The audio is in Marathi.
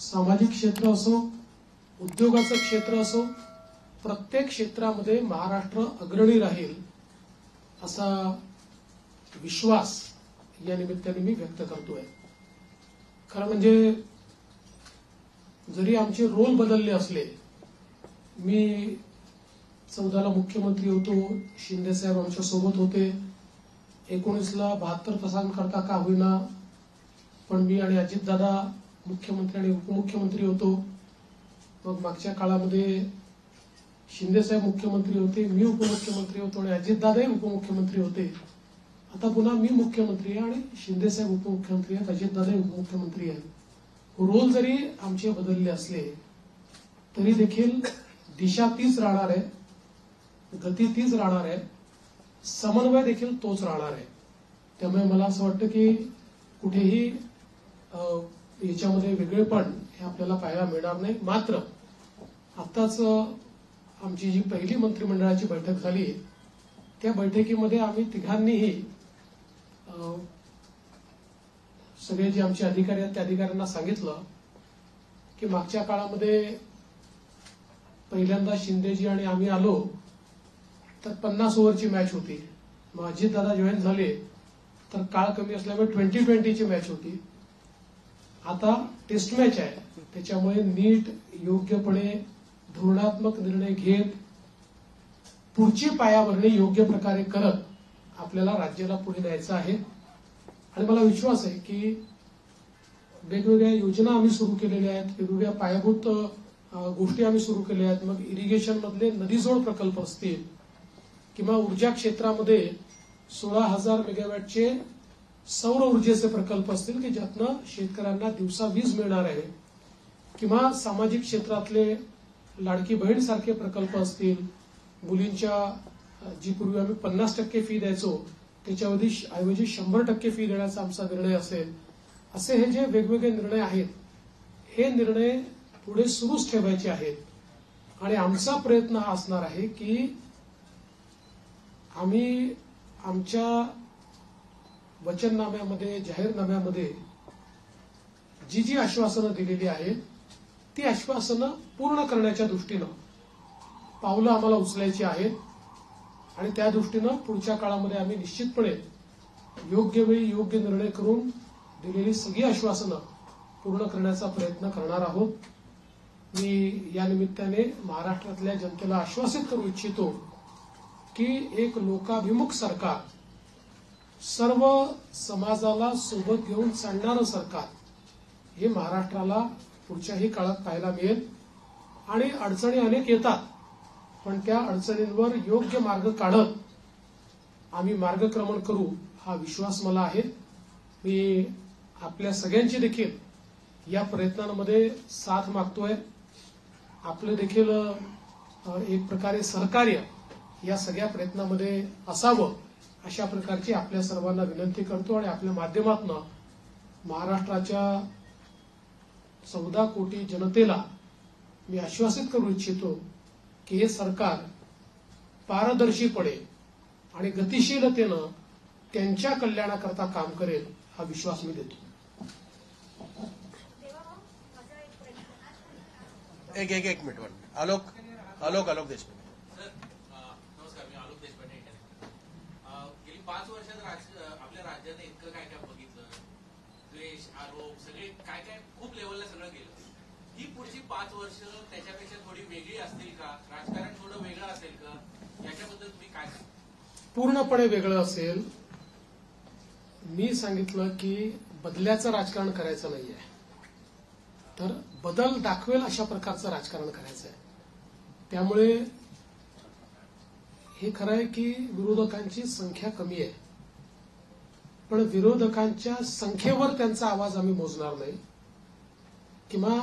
सामाजिक क्षेत्र असो, उद्योगाचं क्षेत्र असो, प्रत्येक क्षेत्रामध्ये महाराष्ट्र अग्रणी राहील असा विश्वास या निमित्ताने मी व्यक्त करतोय। खरं म्हणजे जरी आमचे रोल बदलले असले, मी 14ला मुख्यमंत्री होतो, शिंदे साहेब आमच्या सोबत होते, 19ला 72 तासांकरता का होईना पण मी आणि अजितदादा मुख्यमंत्री आणि उपमुख्यमंत्री होतो। मग मागच्या काळामध्ये शिंदे साहेब मुख्यमंत्री होते, मी उपमुख्यमंत्री होतो आणि अजितदादाही उपमुख्यमंत्री होते। आता पुन्हा मी मुख्यमंत्री आहे आणि शिंदे साहेब उपमुख्यमंत्री आहेत, अजितदादाही उपमुख्यमंत्री आहेत। रोल जरी आमचे बदलले असले तरी देखील दिशा तीच राहणार आहे, गती तीच राहणार आहे, समन्वय देखील तोच राहणार आहे। त्यामुळे मला असं वाटतं की कुठेही याच्यामध्ये वेगळेपण हे आपल्याला पाहायला मिळणार नाही। मात्र आताच आमची जी पहिली मंत्रिमंडळाची बैठक झाली, त्या बैठकीमध्ये आम्ही तिघांनीही सगळे जे आमचे अधिकारी आहेत त्या अधिकाऱ्यांना सांगितलं की मागच्या काळामध्ये पहिल्यांदा शिंदेजी आणि आम्ही आलो तर 50 ओव्हरची मॅच होती। मग अजितदादा जॉईन झाले तर काळ कमी असल्यामुळे 20-20ची मॅच होती। आता टेस्ट मॅच आहे, त्याच्यामुळे नीट योग्यपणे धोरणात्मक निर्णय घेत पुढची पायाभरणी योग्य प्रकारे करत आपल्याला राज्याला पुढे न्यायचं आहे। आणि मला विश्वास आहे की वेगवेगळ्या योजना आम्ही सुरू केलेल्या आहेत, वेगवेगळ्या पायाभूत गोष्टी आम्ही सुरू केल्या आहेत। मग इरिगेशन मधले नदीजोड प्रकल्प असतील किंवा ऊर्जा क्षेत्रामध्ये 16,000 मेगावॅटचे सौर ऊर्जेचे प्रकल्प असतील की ज्यातनं शेतकऱ्यांना दिवसा वीज मिळणार आहे, किंवा सामाजिक क्षेत्रातले लाडकी बहीण सारखे प्रकल्प असतील, मुलींच्या जी पूर्वी आम्ही 50% फी द्यायचो त्याच्याऐवजी 100% फी देण्याचा आमचा निर्णय असेल। असे हे जे वेगवेगळे निर्णय आहेत, हे निर्णय पुढे सुरूच ठेवायचे आहेत। आणि आमचा प्रयत्न हा असणार आहे की आम्ही आमच्या वचननाम्यामध्ये, जाहीरनाम्यामध्ये जी जी आश्वासनं दिलेली आहेत ती आश्वासनं पूर्ण करण्याच्या दृष्टीनं पावलं आम्हाला उचलायची आहेत। आणि त्या दृष्टीनं पुढच्या काळामध्ये आम्ही निश्चितपणे योग्य वेळी योग्य निर्णय करून दिलेली सगळी आश्वासनं पूर्ण करण्याचा प्रयत्न करणार आहोत। मी या निमित्ताने महाराष्ट्रातल्या जनतेला आश्वासित करू इच्छितो की एक लोकाभिमुख सरकार, सर्व समाजाला सोबत घेऊन चालणारं सरकार हे महाराष्ट्राला पुढच्याही काळात पाहायला मिळेल। आणि अडचणी अनेक येतात, पण त्या अडचणींवर योग्य मार्ग काढत आम्ही मार्गक्रमण करू हा विश्वास मला आहे। मी आपल्या सगळ्यांची देखील या प्रयत्नांमध्ये साथ मागतोय। आपलं देखील एक प्रकारे सहकार्य या सगळ्या प्रयत्नांमध्ये असावं अशा प्रकारची आपल्या सर्वांना विनंती करतो। आणि आपल्या माध्यमातून महाराष्ट्राच्या 14 कोटी जनतेला मी आश्वासित करू इच्छितो की हे सरकार पारदर्शीपणे आणि गतिशीलतेनं त्यांच्या कल्याणाकरता काम करेल हा विश्वास मी देतो। एक मिनिट आलोक देशपांडे। नमस्कार, मी आलोक देशपांडे। गेली 5 वर्षात आपल्या राज्याने इतकं काय काय बघितलं, द्वेष, आरोप, सगळे काय काय खूप लेवलला सगळं गेलं। ही पुढची 5 वर्ष त्याच्यापेक्षा थोडी वेगळी असतील का? राजकारण थोडं वेगळं असेल का? याच्याबद्दल तुम्ही काय सांगा? पूर्णपणे वेगळं असेल। मी सांगितलं की बदल्याचं राजकारण करायचं नाहीये, तर बदल दाखवेल अशा प्रकारचं राजकारण करायचं आहे। त्यामुळे हे खरं आहे की विरोधकांची संख्या कमी आहे, पण विरोधकांच्या संख्येवर त्यांचा आवाज आम्ही मोजणार नाही किंवा